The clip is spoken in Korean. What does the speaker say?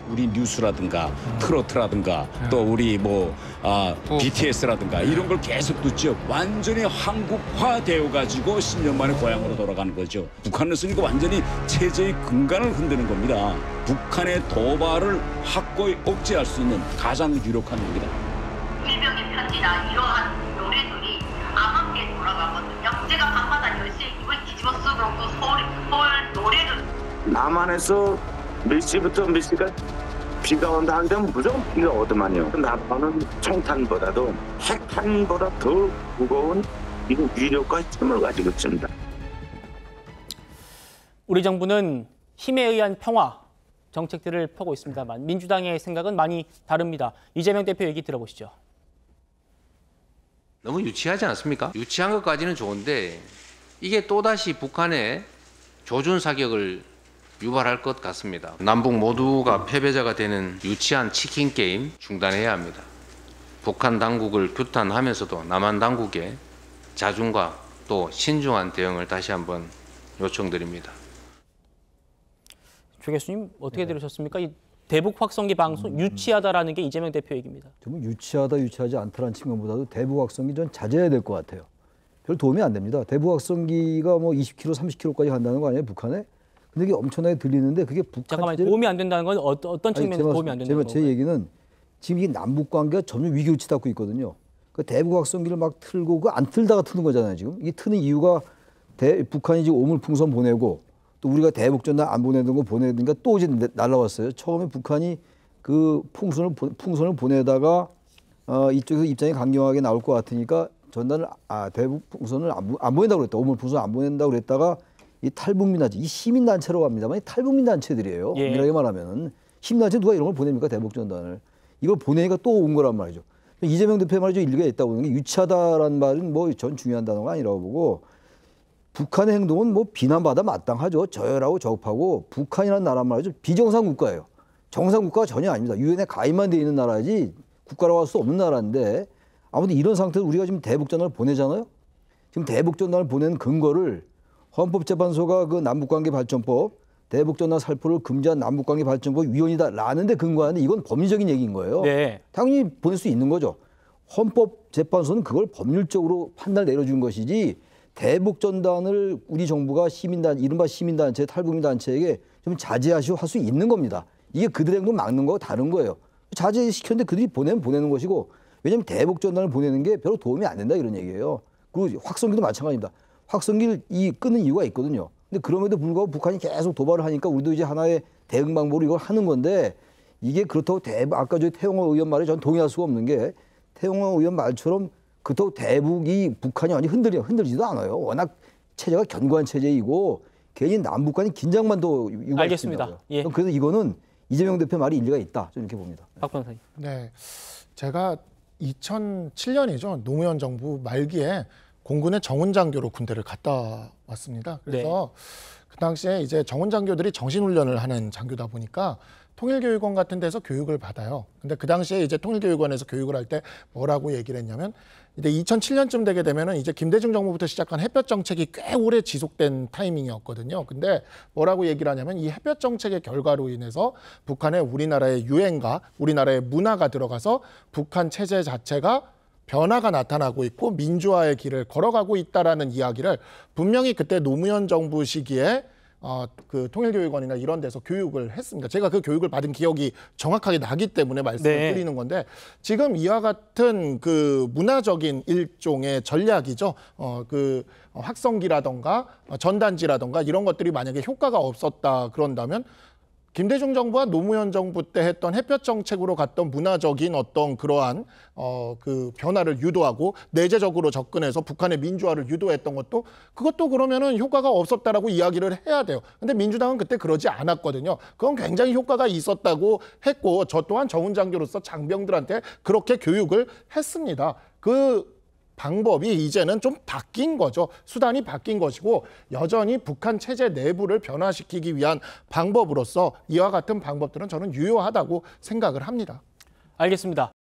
우리 뉴스라든가 트로트라든가 또 우리 BTS라든가 이런 걸 계속 듣죠. 완전히 한국화되어 가지고 10년 만에 고향으로 돌아가는 거죠. 북한으로서는 이거 완전히 체제의 근간을 흔드는 겁니다. 북한의 도발을 확고히 억제할 수 있는 가장 유력한 무기다. 일병의 편지나 이러한 노래들이 암암리에 돌아가거든요. 제가 밤마다 10시에 이걸 뒤집어 쓰고 또 서울 노래를 남한에서 몇 시부터 몇 시까지 비가 온다 하면 무조건 비가 오더만요. 남한은 총탄보다도 핵탄보다 더 무거운 이런 위력과 힘을 가지고 있습니다. 우리 정부는 힘에 의한 평화 정책들을 펴고 있습니다만 민주당의 생각은 많이 다릅니다. 이재명 대표 얘기 들어보시죠. 너무 유치하지 않습니까? 유치한 것까지는 좋은데 이게 또다시 북한의 조준 사격을 유발할 것 같습니다. 남북 모두가 패배자가 되는 유치한 치킨 게임 중단해야 합니다. 북한 당국을 규탄하면서도 남한 당국의 자중과 또 신중한 대응을 다시 한번 요청드립니다. 조 교수님 어떻게 들으셨습니까? 이 대북 확성기 방송 유치하다라는 게 이재명 대표 얘기입니다. 정말 유치하다 유치하지 않다라는 측면보다도 대북 확성기 좀 자제해야 될 것 같아요. 별 도움이 안 됩니다. 대북 확성기가 20km, 30km까지 간다는 거 아니에요, 북한에? 근데 이게 엄청나게 들리는데 그게 북한 잠깐만 도움이 안 된다는 건 어떤 측면에서 도움이 안 된다는 건가요? 제 얘기는 지금 이 남북 관계가 점점 위기로 치닫고 있거든요. 그 대북 확성기를 막 틀고 그 안 틀다가 트는 거잖아요, 지금. 이 트는 이유가 북한이 지금 오물풍선 보내고 또 우리가 대북 전단 안 보내던 거 보내니까 또 이제 날라왔어요. 처음에 북한이 그 풍선을 보내다가 이쪽에서 입장이 강경하게 나올 것 같으니까 전단을 대북 풍선을 안 보낸다고 그랬다. 오물풍선 안 보낸다고 그랬다가 이 탈북민단체, 이 시민단체라고 합니다만 탈북민 단체들이에요. 예. 이렇게 말하면은 시민단체 누가 이런 걸 보냅니까? 대북 전단을. 이걸 보내니까 또 온 거란 말이죠. 이재명 대표 말이죠. 일리가 있다고 보는 게 유치하다라는 말은 전 중요한 단어가 아니라고 보고 북한의 행동은 비난받아 마땅하죠. 저열하고 저급하고 북한이라는 나라 말이죠. 비정상 국가예요. 정상 국가가 전혀 아닙니다. 유엔에 가입만 돼 있는 나라지 국가라고 할 수 없는 나라인데 아무튼 이런 상태에서 우리가 지금 대북 전단을 보내잖아요. 지금 대북 전단을 보내는 근거를 헌법재판소가 그 남북관계발전법 대북전단 살포를 금지한 남북관계발전법 위헌이다라는 데 근거하는데 이건 법리적인 얘기인 거예요. 네. 당연히 보낼 수 있는 거죠. 헌법재판소는 그걸 법률적으로 판단을 내려준 것이지 대북전단을 우리 정부가 이른바 시민단체, 탈북민단체에게 좀 자제하시고 할 수 있는 겁니다. 이게 그들의 행동 막는 거하고 다른 거예요. 자제시켰는데 그들이 보내는 것이고 왜냐하면 대북전단을 보내는 게 별로 도움이 안 된다 이런 얘기예요. 그리고 확성기도 마찬가지입니다. 확성기를 끊는 이유가 있거든요. 근데 그럼에도 불구하고 북한이 계속 도발을 하니까 우리도 이제 하나의 대응 방법으로 이걸 하는 건데 이게 그렇다고 아까 태용호 의원 말에 전 동의할 수가 없는 게 태용호 의원 말처럼 그렇다고 대북이 북한이 완전히 흔들리지도 않아요. 워낙 체제가 견고한 체제이고 괜히 남북 간의 긴장만 더 유발시킨다고요. 알겠습니다. 예. 그래서 이거는 이재명 대표 말이 일리가 있다. 저는 이렇게 봅니다. 박 변호사님. 네, 제가 2007년이죠. 노무현 정부 말기에 공군의 정훈장교로 군대를 갔다 왔습니다. 그래서 그 당시에 이제 정훈장교들이 정신훈련을 하는 장교다 보니까 통일교육원 같은 데서 교육을 받아요. 근데 그 당시에 이제 통일교육원에서 교육을 할 때 뭐라고 얘기를 했냐면 이제 2007년쯤 되게 되면은 이제 김대중 정부부터 시작한 햇볕 정책이 꽤 오래 지속된 타이밍이었거든요. 근데 뭐라고 얘기를 하냐면 이 햇볕 정책의 결과로 인해서 북한의 우리나라의 유행과 우리나라의 문화가 들어가서 북한 체제 자체가 변화가 나타나고 있고 민주화의 길을 걸어가고 있다라는 이야기를 분명히 그때 노무현 정부 시기에 그 통일교육원이나 이런 데서 교육을 했습니다. 제가 그 교육을 받은 기억이 정확하게 나기 때문에 말씀을 드리는 건데 지금 이와 같은 그 문화적인 일종의 전략이죠. 그 확성기라던가 전단지라던가 이런 것들이 만약에 효과가 없었다 그런다면 김대중 정부와 노무현 정부 때 했던 햇볕 정책으로 갔던 문화적인 어떤 그러한 그 변화를 유도하고 내재적으로 접근해서 북한의 민주화를 유도했던 것도 그것도 그러면은 효과가 없었다라고 이야기를 해야 돼요. 근데 민주당은 그때 그러지 않았거든요. 그건 굉장히 효과가 있었다고 했고 저 또한 정훈장교로서 장병들한테 그렇게 교육을 했습니다. 그 방법이 이제는 좀 바뀐 거죠. 수단이 바뀐 것이고 여전히 북한 체제 내부를 변화시키기 위한 방법으로서 이와 같은 방법들은 저는 유효하다고 생각을 합니다. 알겠습니다.